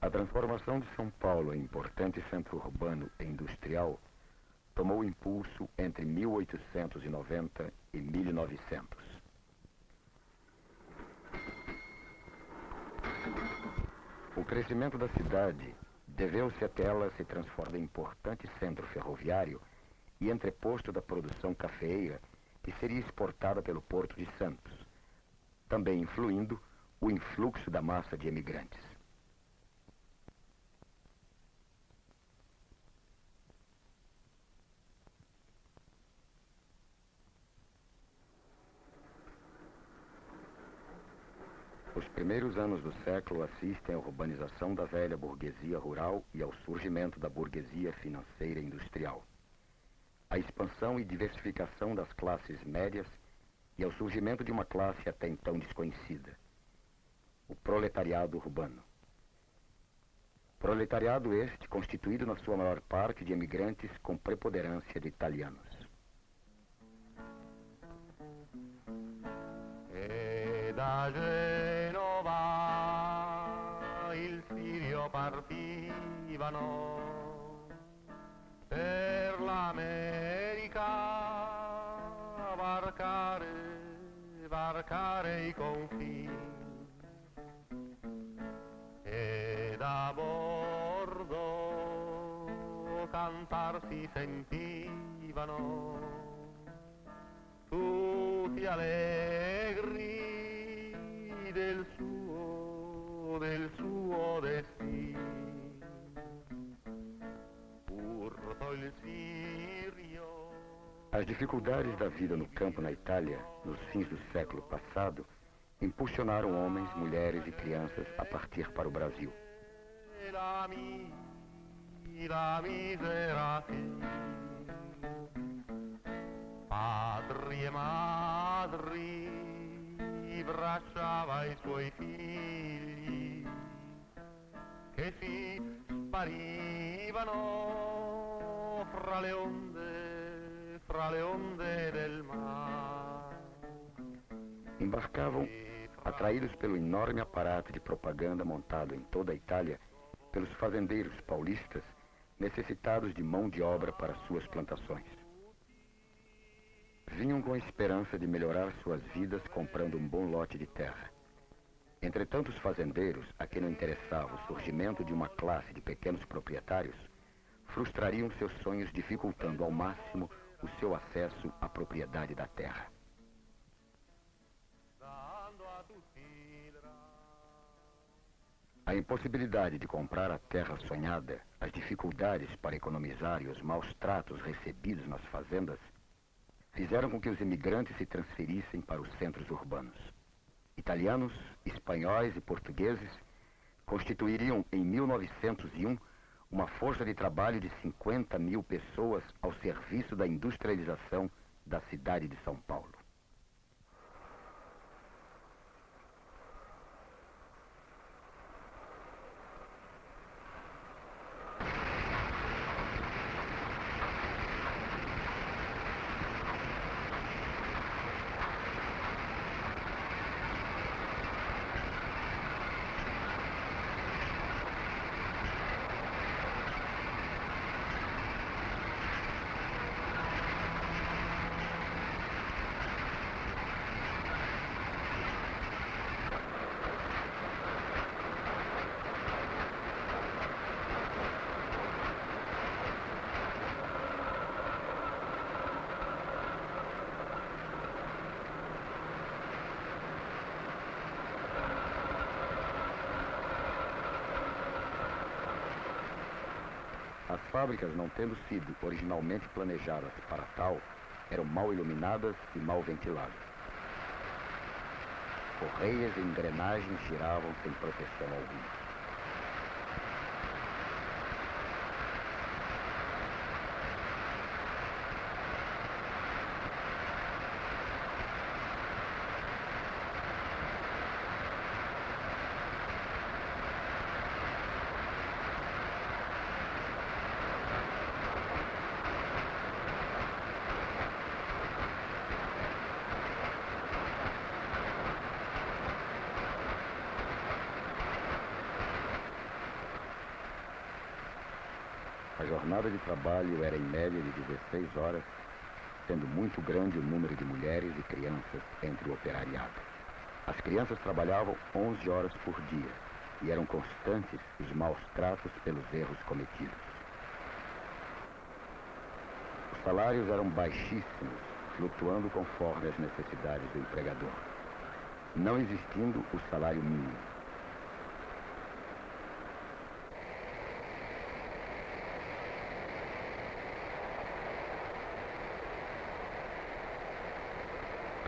A transformação de São Paulo em importante centro urbano e industrial tomou impulso entre 1890 e 1900. O crescimento da cidade deveu-se a que ela se transformar em importante centro ferroviário e entreposto da produção cafeeira que seria exportada pelo Porto de Santos, também influindo o influxo da massa de emigrantes. Os primeiros anos do século assistem à urbanização da velha burguesia rural e ao surgimento da burguesia financeira e industrial. A expansão e diversificação das classes médias e ao surgimento de uma classe até então desconhecida, o proletariado urbano. Proletariado este constituído na sua maior parte de emigrantes com preponderância de italianos. E da Genova il Sirio partivano per l'America varcare i confini, e da bordo cantar si sentivano tutti allegri del suo destino. Urto il Sirio. As dificuldades da vida no campo na Itália, nos fins do século passado, impulsionaram homens, mulheres e crianças a partir para o Brasil. La misera padri e madri bracciava i suoi figli che si sparivano fra le onde del mar. Embarcavam, atraídos pelo enorme aparato de propaganda montado em toda a Itália pelos fazendeiros paulistas necessitados de mão de obra para suas plantações. Vinham com a esperança de melhorar suas vidas comprando um bom lote de terra. Entretanto, os fazendeiros, a quem não interessava o surgimento de uma classe de pequenos proprietários, frustrariam seus sonhos dificultando ao máximo o seu acesso à propriedade da terra. A impossibilidade de comprar a terra sonhada, as dificuldades para economizar e os maus tratos recebidos nas fazendas fizeram com que os imigrantes se transferissem para os centros urbanos. Italianos, espanhóis e portugueses constituiriam em 1901 uma força de trabalho de 50 mil pessoas ao serviço da industrialização da cidade de São Paulo. As fábricas, não tendo sido originalmente planejadas para tal, eram mal iluminadas e mal ventiladas. Correias e engrenagens giravam sem proteção alguma. A jornada de trabalho era em média de 16 horas, sendo muito grande o número de mulheres e crianças entre o operariado. As crianças trabalhavam 11 horas por dia e eram constantes os maus tratos pelos erros cometidos. Os salários eram baixíssimos, flutuando conforme as necessidades do empregador, não existindo o salário mínimo.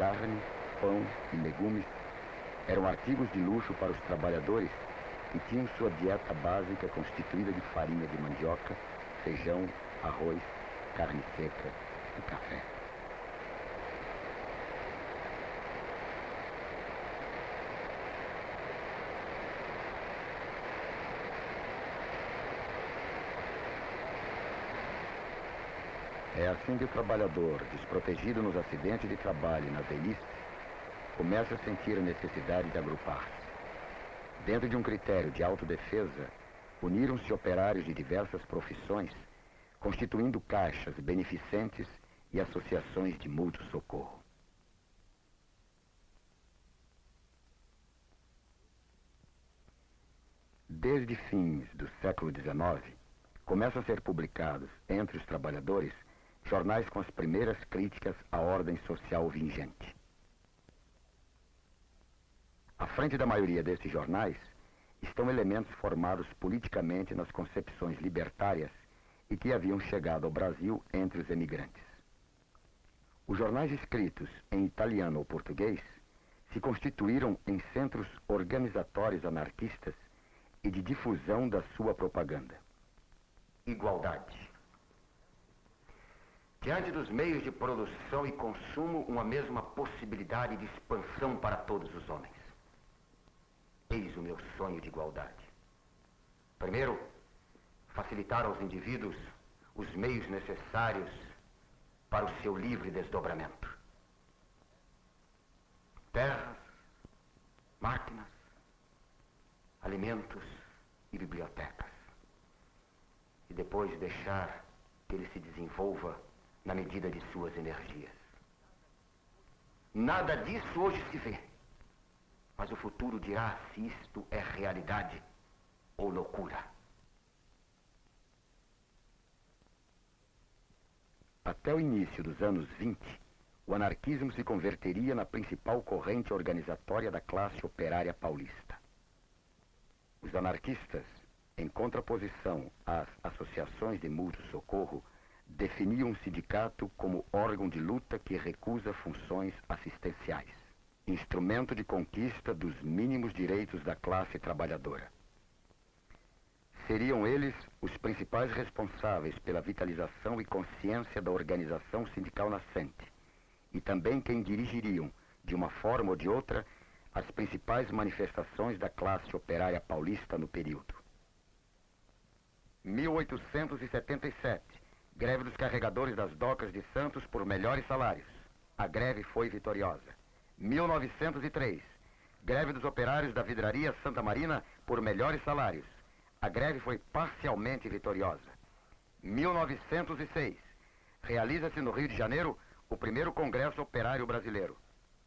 Carne, pão e legumes eram artigos de luxo para os trabalhadores e tinham sua dieta básica constituída de farinha de mandioca, feijão, arroz, carne seca e café. É assim que o trabalhador, desprotegido nos acidentes de trabalho e na velhice, começa a sentir a necessidade de agrupar-se. Dentro de um critério de autodefesa, uniram-se operários de diversas profissões, constituindo caixas beneficentes e associações de mútuo socorro. Desde fins do século XIX, começam a ser publicados entre os trabalhadores jornais com as primeiras críticas à ordem social vigente. À frente da maioria desses jornais estão elementos formados politicamente nas concepções libertárias e que haviam chegado ao Brasil entre os emigrantes. Os jornais escritos em italiano ou português se constituíram em centros organizatórios anarquistas e de difusão da sua propaganda. Igualdade. Diante dos meios de produção e consumo, uma mesma possibilidade de expansão para todos os homens. Eis o meu sonho de igualdade. Primeiro, facilitar aos indivíduos os meios necessários para o seu livre desdobramento. Terras, máquinas, alimentos e bibliotecas. E depois deixar que ele se desenvolva na medida de suas energias. Nada disso hoje se vê, mas o futuro dirá se isto é realidade ou loucura. Até o início dos anos 20, o anarquismo se converteria na principal corrente organizatória da classe operária paulista. Os anarquistas, em contraposição às associações de mútuo socorro, definiam o sindicato como órgão de luta que recusa funções assistenciais, instrumento de conquista dos mínimos direitos da classe trabalhadora. Seriam eles os principais responsáveis pela vitalização e consciência da organização sindical nascente, e também quem dirigiriam, de uma forma ou de outra, as principais manifestações da classe operária paulista no período. 1877, greve dos carregadores das docas de Santos por melhores salários. A greve foi vitoriosa. 1903, greve dos operários da vidraria Santa Marina por melhores salários. A greve foi parcialmente vitoriosa. 1906, realiza-se no Rio de Janeiro o primeiro Congresso Operário Brasileiro.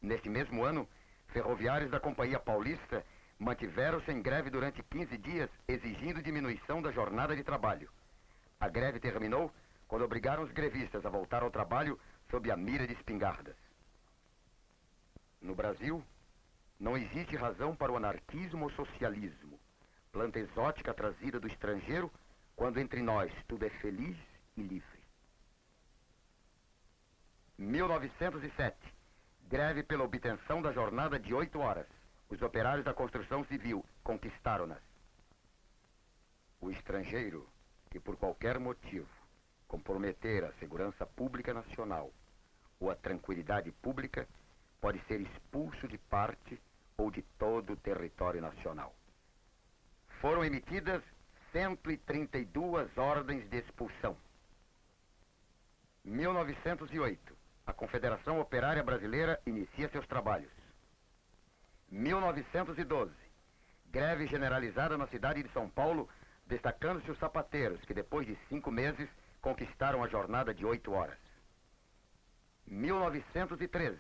Neste mesmo ano, ferroviários da Companhia Paulista mantiveram-se em greve durante 15 dias, exigindo diminuição da jornada de trabalho. A greve terminou quando obrigaram os grevistas a voltar ao trabalho sob a mira de espingardas. No Brasil, não existe razão para o anarquismo ou socialismo, planta exótica trazida do estrangeiro, quando entre nós tudo é feliz e livre. 1907, greve pela obtenção da jornada de 8 horas. Os operários da construção civil conquistaram-nas. O estrangeiro, que por qualquer motivo comprometer a segurança pública nacional ou a tranquilidade pública, pode ser expulso de parte ou de todo o território nacional. Foram emitidas 132 ordens de expulsão. 1908, a Confederação Operária Brasileira inicia seus trabalhos. 1912, greve generalizada na cidade de São Paulo destacando-se os sapateiros, que depois de 5 meses conquistaram a jornada de 8 horas. 1913,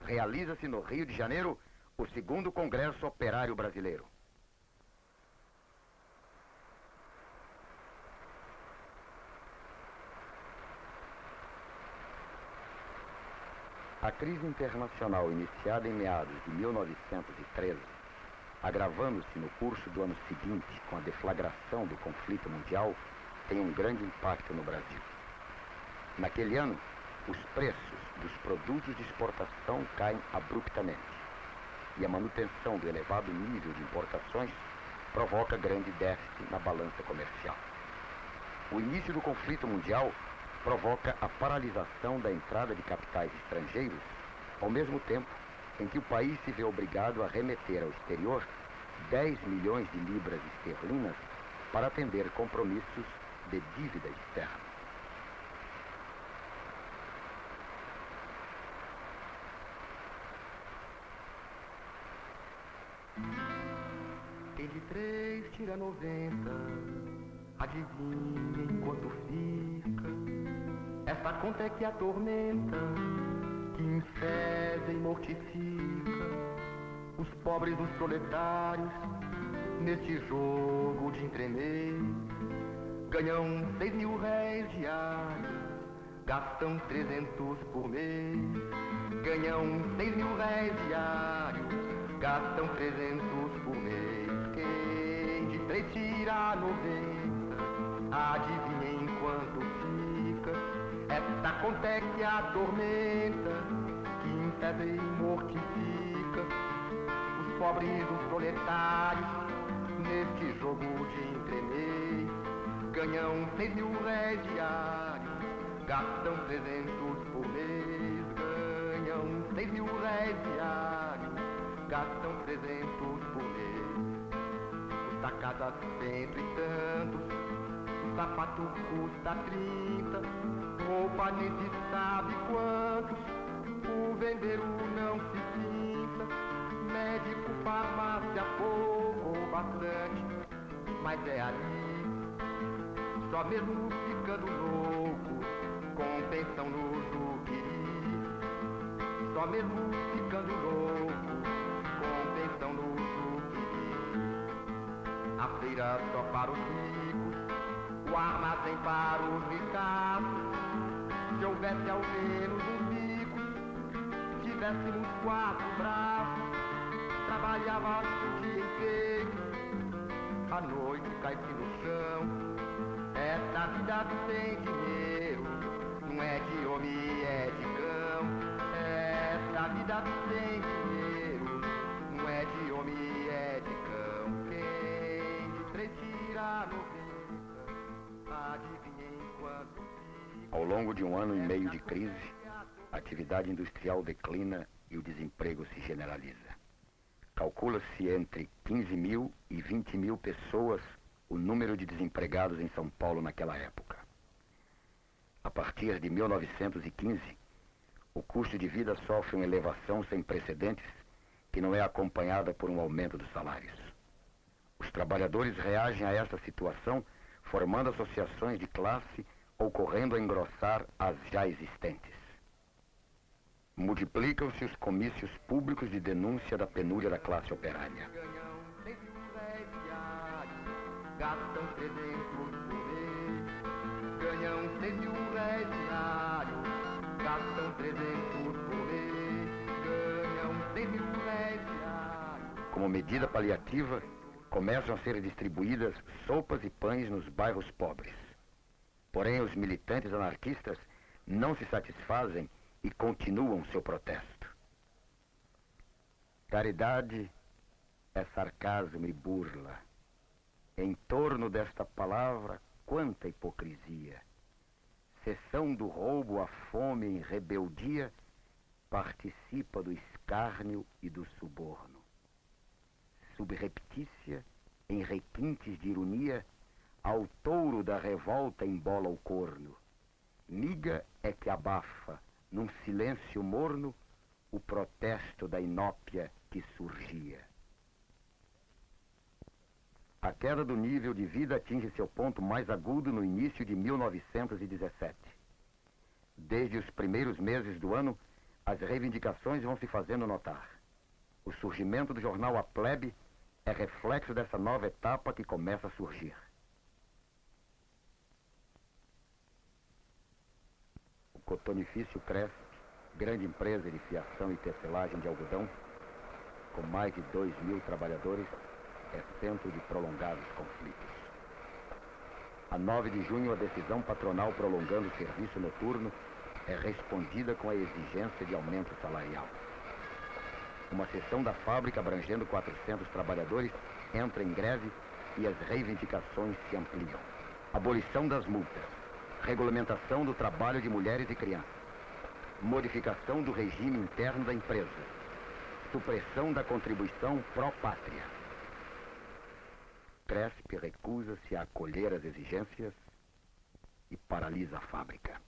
realiza-se no Rio de Janeiro o 2º Congresso Operário Brasileiro. A crise internacional iniciada em meados de 1913, agravando-se no curso do ano seguinte com a deflagração do conflito mundial, tem um grande impacto no Brasil. Naquele ano, os preços dos produtos de exportação caem abruptamente e a manutenção do elevado nível de importações provoca grande déficit na balança comercial. O início do conflito mundial provoca a paralisação da entrada de capitais estrangeiros, ao mesmo tempo em que o país se vê obrigado a remeter ao exterior 10 milhões de libras esterlinas para atender compromissos de dívida externa. Quem de 3 tira 90, adivinha enquanto fica. Essa conta é que atormenta, que enfesa e mortifica os pobres dos proletários neste jogo de entremês. Ganham 6.000 réis diários, gastam 300 por mês. Ganham 6.000 réis diários, gastam 300 por mês. Quem de 3 tira 90, adivinha enquanto fica. Essa conta é que atormenta, que enfesa e mortifica os pobres dos proletários neste jogo de entremês. Ganham 6.000 réis diários, gastam 300 por mês. Ganham 6.000 réis diários, gastam 300 por mês. Custa a casa 100 e tantos, o sapato custa 30, roupa nem se sabe quantos, o vendeiro não se pinta. Médico, farmácia, pouco ou bastante, mas é ali, só mesmo ficando louco, com pensão no Juqueri. Só mesmo ficando louco, com pensão no Juqueri. A feira só para os ricos, o armazém para os ricaços. Se houvesse ao menos uns bicos, tivéssemos 4 braços, trabalhava o dia inteiro, à noite cai-se no chão. Essa vida sem dinheiro não é de homem, é de cão. Essa vida sem dinheiro não é de homem, é de cão. Quem de 3 tira 90, adivinha enquanto fica. Ao longo de 1 ano e meio de crise, a atividade industrial declina e o desemprego se generaliza. Calcula-se entre 15.000 e 20.000 pessoas o número de desempregados em São Paulo naquela época. A partir de 1915, o custo de vida sofre uma elevação sem precedentes que não é acompanhada por um aumento dos salários. Os trabalhadores reagem a esta situação formando associações de classe ou correndo a engrossar as já existentes. Multiplicam-se os comícios públicos de denúncia da penúria da classe operária. Gastam 300 por mês, ganham 6.000 réis diários, gastam 300 por mês, ganham 6.000 réis diários. Como medida paliativa, começam a ser distribuídas sopas e pães nos bairros pobres. Porém, os militantes anarquistas não se satisfazem e continuam seu protesto. Caridade é sarcasmo e burla. Em torno desta palavra, quanta hipocrisia. Cessão do roubo, a fome em rebeldia, participa do escárnio e do suborno. Subreptícia, em requintes de ironia, ao touro da revolta embola o corno. Miga é que abafa, num silêncio morno, o protesto da inópia que surgia. A queda do nível de vida atinge seu ponto mais agudo no início de 1917. Desde os primeiros meses do ano, as reivindicações vão se fazendo notar. O surgimento do jornal A Plebe é reflexo dessa nova etapa que começa a surgir. O cotonifício Cresp, grande empresa de fiação e tecelagem de algodão, com mais de 2.000 trabalhadores, é centro de prolongados conflitos. A 9 de junho, a decisão patronal prolongando o serviço noturno é respondida com a exigência de aumento salarial. Uma seção da fábrica, abrangendo 400 trabalhadores, entra em greve e as reivindicações se ampliam. Abolição das multas, regulamentação do trabalho de mulheres e crianças, modificação do regime interno da empresa, supressão da contribuição pró-pátria. Cresp recusa-se a acolher as exigências e paralisa a fábrica.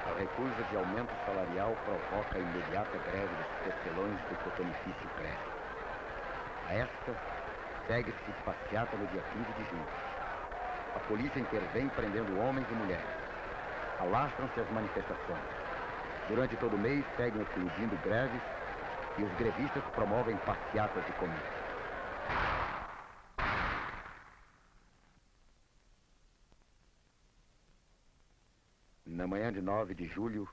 A recusa de aumento salarial provoca a imediata greve dos tecelões do cotonifício Cresp. A esta segue-se passeata no dia 15 de junho. A polícia intervém prendendo homens e mulheres. Alastram-se as manifestações. Durante todo o mês seguem eclodindo greves e os grevistas promovem passeatas de comício. Na manhã de 9 de julho,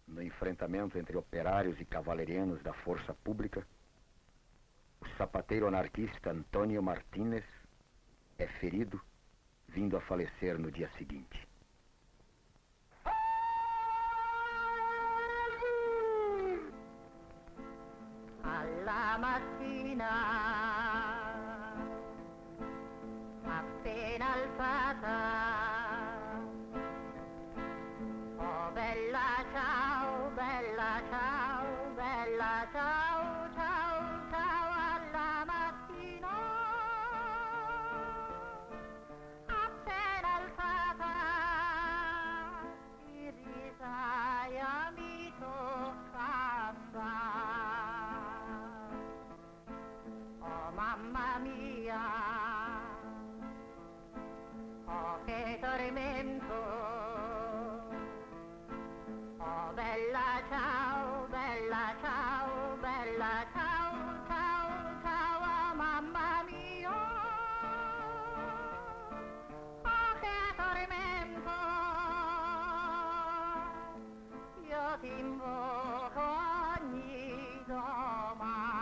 no enfrentamento entre operários e cavalerianos da força pública, o sapateiro anarquista Antônio Martínez é ferido, vindo a falecer no dia seguinte. Alla mattina, appena alzata, oh bella ciao, bella ciao, bella ciao, ciao, ciao, alla mattina, appena alzata, il risaia mi toccava. Mamma mia, oh che tormento, oh bella ciao, bella ciao, bella ciao, ciao, ciao, mamma mia, oh che tormento, io ti invoco ogni domani.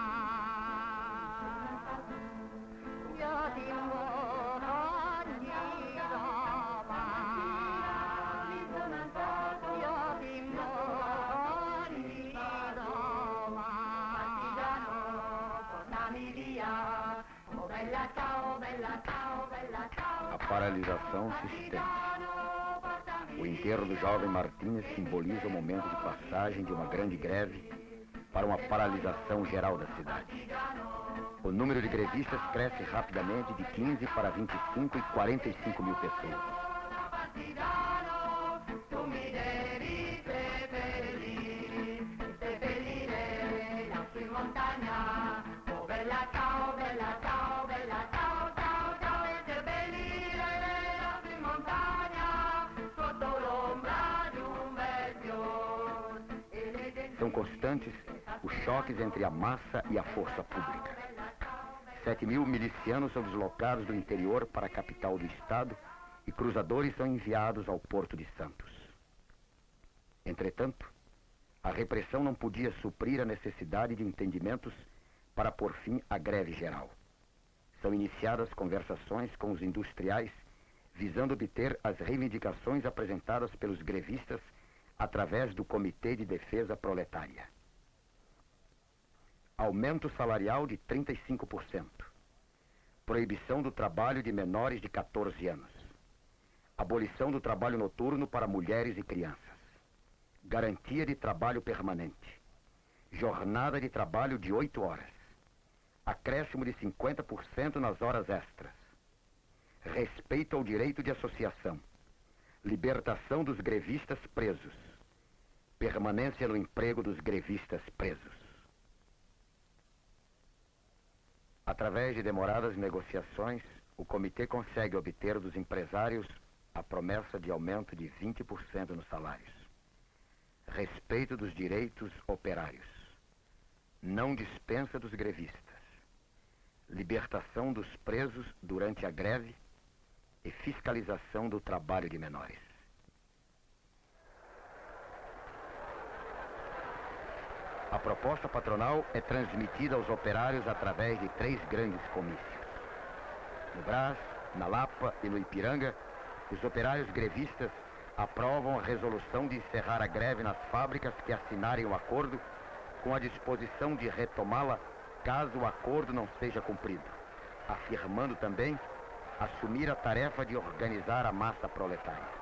A paralisação se estende. O enterro do jovem Martínez simboliza o momento de passagem de uma grande greve para uma paralisação geral da cidade. O número de grevistas cresce rapidamente de 15 para 25 e 45 mil pessoas. São constantes os choques entre a massa e a força pública. 7.000 milicianos são deslocados do interior para a capital do estado e cruzadores são enviados ao Porto de Santos. Entretanto, a repressão não podia suprir a necessidade de entendimentos para pôr fim à greve geral. São iniciadas conversações com os industriais visando obter as reivindicações apresentadas pelos grevistas através do Comitê de Defesa Proletária. Aumento salarial de 35%. Proibição do trabalho de menores de 14 anos. Abolição do trabalho noturno para mulheres e crianças. Garantia de trabalho permanente. Jornada de trabalho de 8 horas. Acréscimo de 50% nas horas extras. Respeito ao direito de associação. Libertação dos grevistas presos. Permanência no emprego dos grevistas presos. Através de demoradas negociações, o comitê consegue obter dos empresários a promessa de aumento de 20% nos salários, respeito dos direitos operários, não dispensa dos grevistas, libertação dos presos durante a greve e fiscalização do trabalho de menores. A proposta patronal é transmitida aos operários através de 3 grandes comícios. No Brás, na Lapa e no Ipiranga, os operários grevistas aprovam a resolução de encerrar a greve nas fábricas que assinarem o acordo, com a disposição de retomá-la caso o acordo não seja cumprido, afirmando também assumir a tarefa de organizar a massa proletária.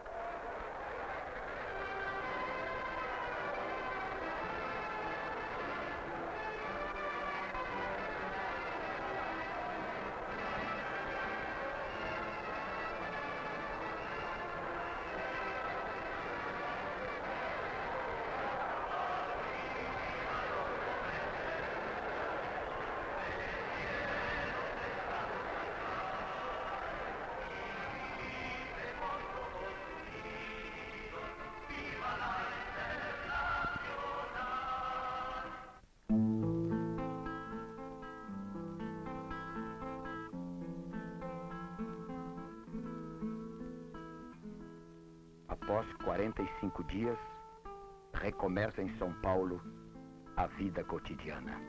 Após 45 dias, recomeça em São Paulo a vida cotidiana.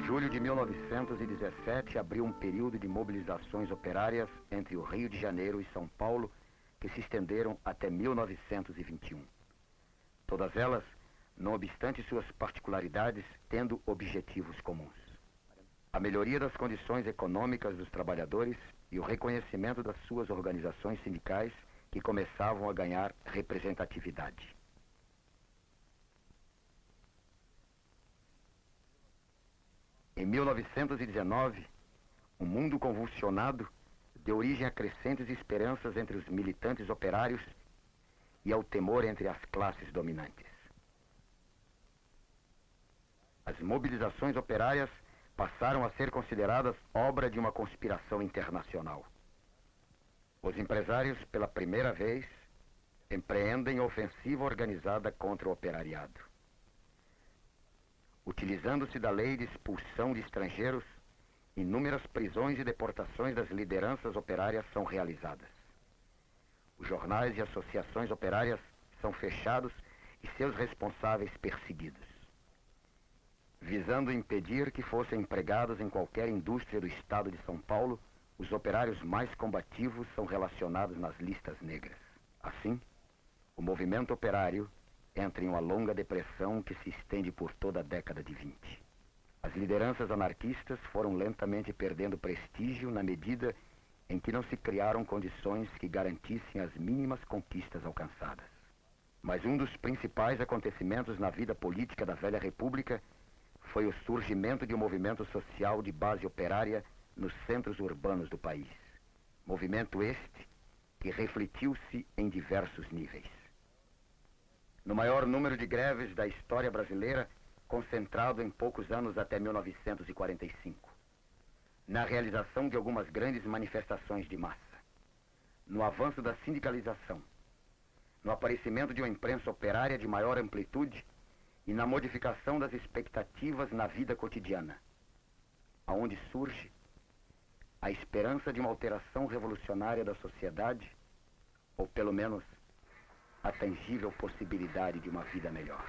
Julho de 1917 abriu um período de mobilizações operárias entre o Rio de Janeiro e São Paulo, que se estenderam até 1921. Todas elas, não obstante suas particularidades, tendo objetivos comuns: a melhoria das condições econômicas dos trabalhadores e o reconhecimento das suas organizações sindicais, que começavam a ganhar representatividade. Em 1919, um mundo convulsionado deu origem a crescentes esperanças entre os militantes operários e ao temor entre as classes dominantes. As mobilizações operárias passaram a ser consideradas obra de uma conspiração internacional. Os empresários, pela primeira vez, empreendem ofensiva organizada contra o operariado. Utilizando-se da lei de expulsão de estrangeiros, inúmeras prisões e deportações das lideranças operárias são realizadas. Os jornais e associações operárias são fechados e seus responsáveis perseguidos, visando impedir que fossem empregados em qualquer indústria do estado de São Paulo. Os operários mais combativos são relacionados nas listas negras. Assim, o movimento operário entra em uma longa depressão que se estende por toda a década de 20. As lideranças anarquistas foram lentamente perdendo prestígio na medida em que não se criaram condições que garantissem as mínimas conquistas alcançadas. Mas um dos principais acontecimentos na vida política da velha república foi o surgimento de um movimento social de base operária nos centros urbanos do país. Movimento este que refletiu-se em diversos níveis. No maior número de greves da história brasileira, concentrado em poucos anos até 1945. Na realização de algumas grandes manifestações de massa. No avanço da sindicalização. No aparecimento de uma imprensa operária de maior amplitude e na modificação das expectativas na vida cotidiana, aonde surge a esperança de uma alteração revolucionária da sociedade, ou pelo menos a tangível possibilidade de uma vida melhor.